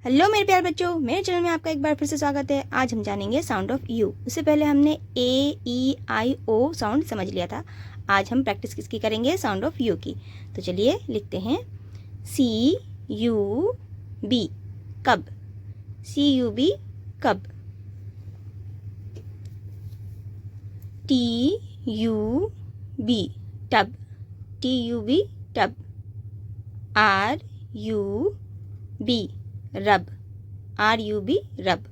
Hello मेरे प्यारे बच्चों, मेरे चैनल में आपका एक बार फिर से स्वागत है। आज हम जानेंगे साउंड ऑफ यू। उससे पहले हमने ए ई आई ओ साउंड समझ लिया था। आज हम प्रैक्टिस किसकी करेंगे? साउंड ऑफ यू की। तो चलिए लिखते हैं सी U B cub. C U B cub. T U B tub. T U B tub. R U B rub. R U B rub.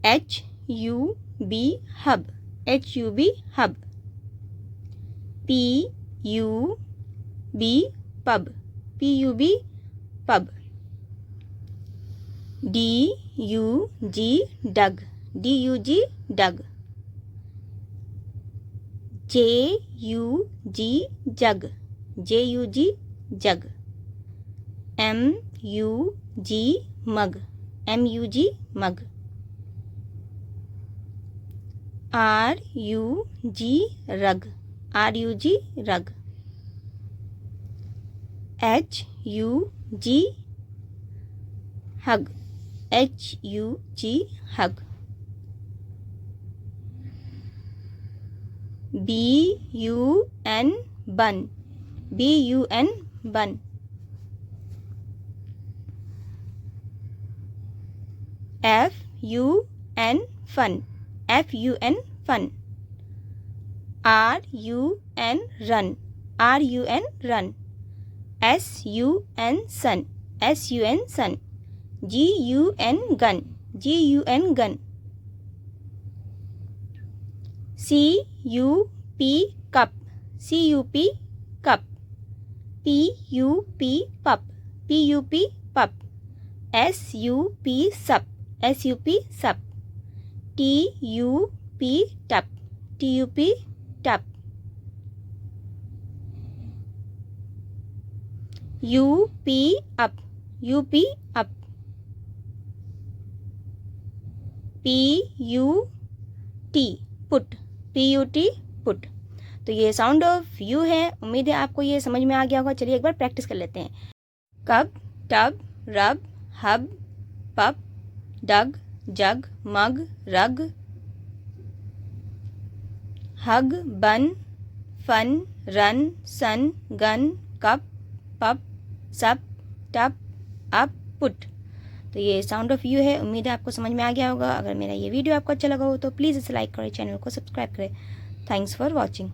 H U B hub. H U B hub. P U B pub. P U B pub. D U G dug. D U G dug. J U G jug. J U G jug. M U G mug. M U G mug. R U G rug. R U G rug. H U G hug. H U G hug. B U N bun. B U N bun. F U N fun. F U N fun. R U N run. R U N run. S U N sun. S U N sun. G U N gun. G U N gun. C U P cup. C U P cup. P U P pup. P U P pup. S U P सप। S U P sup. T U P tup. T U P tup. U P up. U P up. P U T put. P U T put. तो ये sound of you है। उम्मीद है आपको ये समझ में आ गया होगा। चलिए एक बार प्रैक्टिस कर लेते हैं। कब, टब, रब, हब, पप, डग, जग, मग, रग, हग, बन, फन, रन, सन, गन, कप, पप, सप, टप, अप, पुट। तो ये साउंड ऑफ यू है। उम्मीद है आपको समझ में आ गया होगा। अगर मेरा ये वीडियो आपको अच्छा लगा हो तो प्लीज़ इसे लाइक करें, चैनल को सब्सक्राइब करें। Thanks for watching.